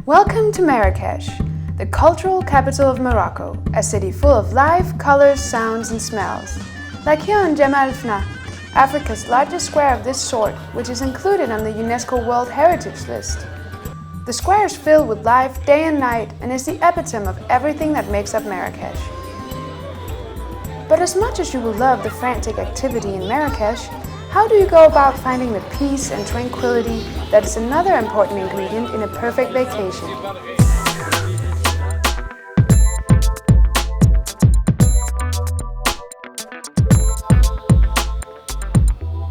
Welcome to Marrakech, the cultural capital of Morocco, a city full of life, colors, sounds and smells. Like here on Jemaa el-Fna, Africa's largest square of this sort, which is included on the UNESCO World Heritage List. The square is filled with life day and night and is the epitome of everything that makes up Marrakech. But as much as you will love the frantic activity in Marrakech, how do you go about finding the peace and tranquility that is another important ingredient in a perfect vacation?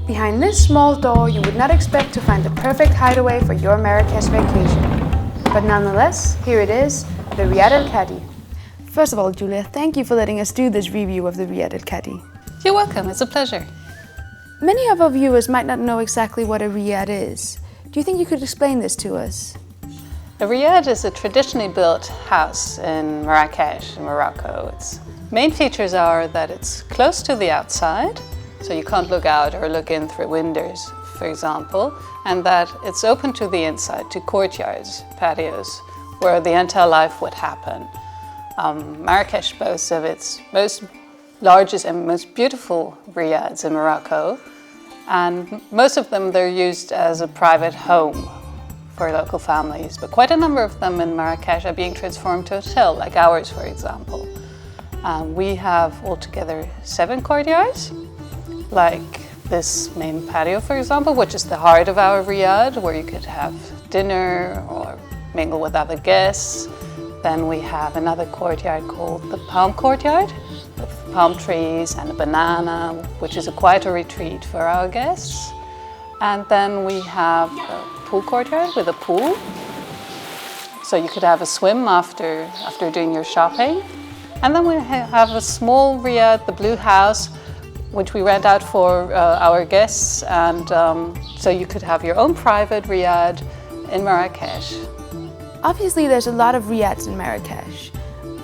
Behind this small door, you would not expect to find the perfect hideaway for your Marrakech vacation. But nonetheless, here it is, the Riyad al-Cadi. First of all, Julia, thank you for letting us do this review of the Riyad al-Cadi. You're welcome, it's a pleasure. Many of our viewers might not know exactly what a Riyad is. Do you think you could explain this to us? A Riyad is a traditionally built house in Marrakech, in Morocco. Its main features are that it's close to the outside, so you can't look out or look in through windows, for example, and that it's open to the inside, to courtyards, patios, where the entire life would happen. Marrakech boasts of its most largest and most beautiful riyads in Morocco, and most of them they're used as a private home for local families, but quite a number of them in Marrakech are being transformed to a hotel, like ours for example. We have altogether 7 courtyards, like this main patio for example, which is the heart of our Riyad, where you could have dinner or mingle with other guests. Then we have another courtyard called the palm courtyard, with palm trees and a banana, which is a quieter retreat for our guests. And then we have a pool courtyard with a pool, so you could have a swim after doing your shopping. And then we have a small Riyad, the blue house, which we rent out for our guests, and so you could have your own private Riyad in Marrakech. Obviously, there's a lot of Riyads in Marrakech.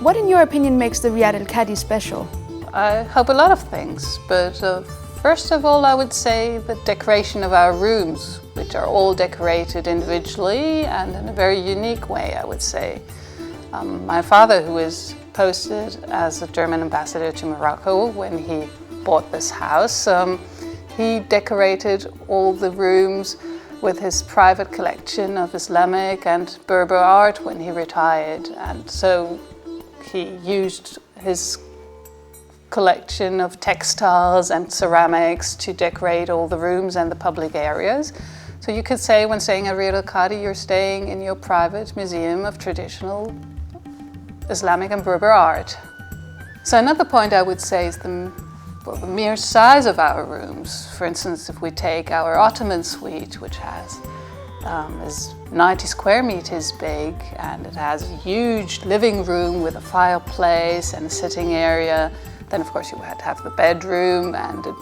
What, in your opinion, makes the Riyad al-Cadi special? I hope a lot of things, but first of all, I would say the decoration of our rooms, which are all decorated individually and in a very unique way, I would say. My father, who was posted as a German ambassador to Morocco when he bought this house, he decorated all the rooms with his private collection of Islamic and Berber art when he retired, and so he used his collection of textiles and ceramics to decorate all the rooms and the public areas. So you could say when staying at Riyad al-Cadi, you're staying in your private museum of traditional Islamic and Berber art. So another point I would say is the mere size of our rooms. For instance, if we take our Ottoman suite, which is 90 square meters big, and it has a huge living room with a fireplace and a sitting area. Then of course you would have the bedroom and a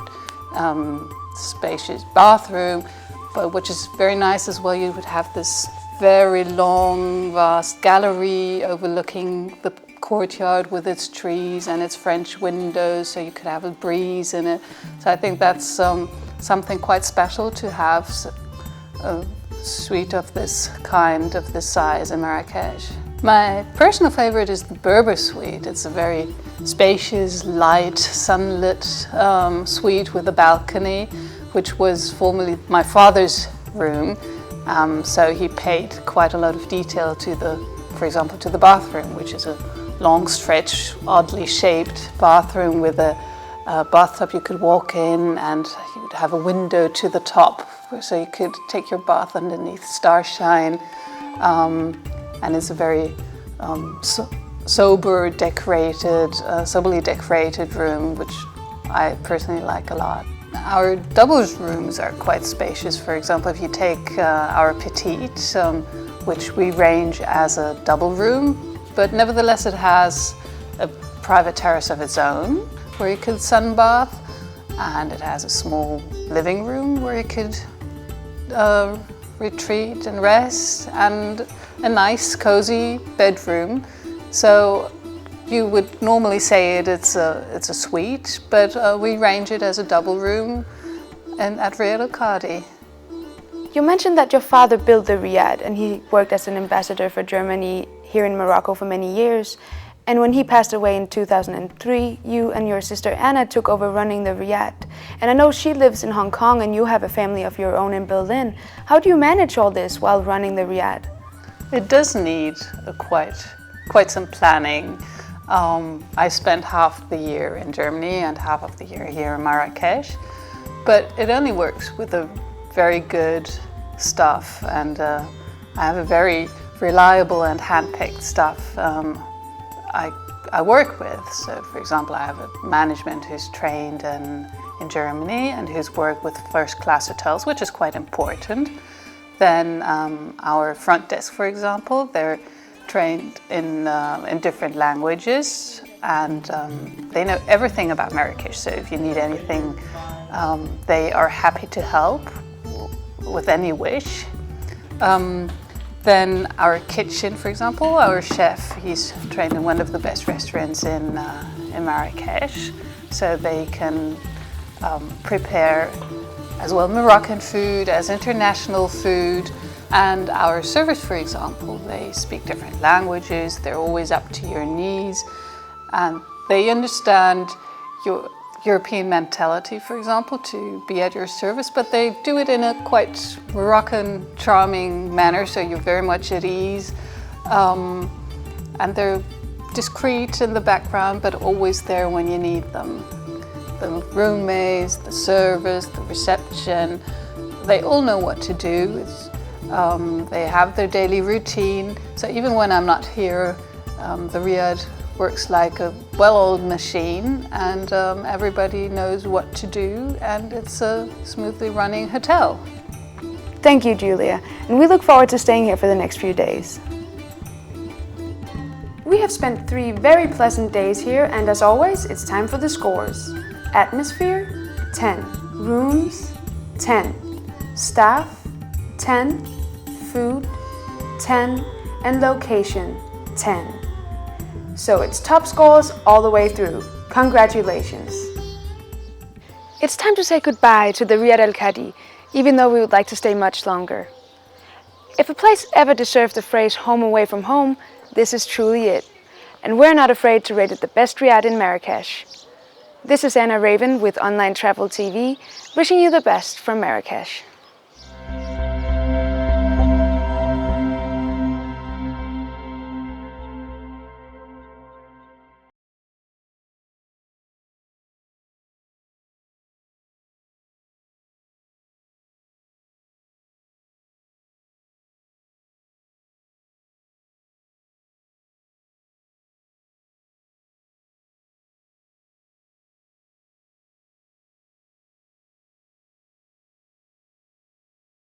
spacious bathroom, but which is very nice as well. You would have this very long, vast gallery overlooking the courtyard with its trees and its French windows, so you could have a breeze in it. So I think that's something quite special to have a suite of this kind, of this size in Marrakech. My personal favorite is the Berber suite. It's a very spacious, light, sunlit suite with a balcony, which was formerly my father's room. So he paid quite a lot of detail to for example, to the bathroom, which is a long stretch, oddly shaped bathroom with a bathtub you could walk in, and you would have a window to the top, so you could take your bath underneath starshine. And it's a very soberly decorated room, which I personally like a lot. Our doubles rooms are quite spacious. For example, if you take our petite, which we range as a double room, but nevertheless it has a private terrace of its own where you could sunbath, and it has a small living room where you could retreat and rest, and a nice cozy bedroom. So you would normally say it's a suite, but we range it as a double room and at Riyad al-Cadi. You mentioned that your father built the Riyadh and he worked as an ambassador for Germany here in Morocco for many years. And when he passed away in 2003, you and your sister Anna took over running the Riyadh. And I know she lives in Hong Kong and you have a family of your own in Berlin. How do you manage all this while running the Riyadh? It does need quite some planning. I spent half the year in Germany and half of the year here in Marrakech, but it only works with a very good staff, and I have a very reliable and hand-picked staff I work with. So, for example, I have a management who's trained in Germany and who's worked with first-class hotels, which is quite important. Then our front desk, for example, they're trained in different languages, and they know everything about Marrakech. So if you need anything, they are happy to help with any wish. Then our kitchen, for example, our chef, he's trained in one of the best restaurants in Marrakech, so they can prepare as well Moroccan food as international food. And our servers, for example, they speak different languages, they're always up to your knees, and they understand your European mentality, for example, to be at your service, but they do it in a quite Moroccan, charming manner, so you're very much at ease. And they're discreet in the background, but always there when you need them. The roommates, the servers, the reception, they all know what to do. They have their daily routine, so even when I'm not here, the Riyadh works like a well-oiled machine, and everybody knows what to do, and it's a smoothly running hotel. Thank you, Julia, and we look forward to staying here for the next few days. We have spent 3 very pleasant days here, and as always, it's time for the scores. Atmosphere, 10. Rooms, 10. Staff, 10. Food, 10. And location, 10. So it's top scores all the way through. Congratulations! It's time to say goodbye to the Riyadh Al Cadi, even though we would like to stay much longer. If a place ever deserved the phrase home away from home, this is truly it. And we're not afraid to rate it the best Riyadh in Marrakech. This is Anna Raven with Online Travel TV, wishing you the best from Marrakech.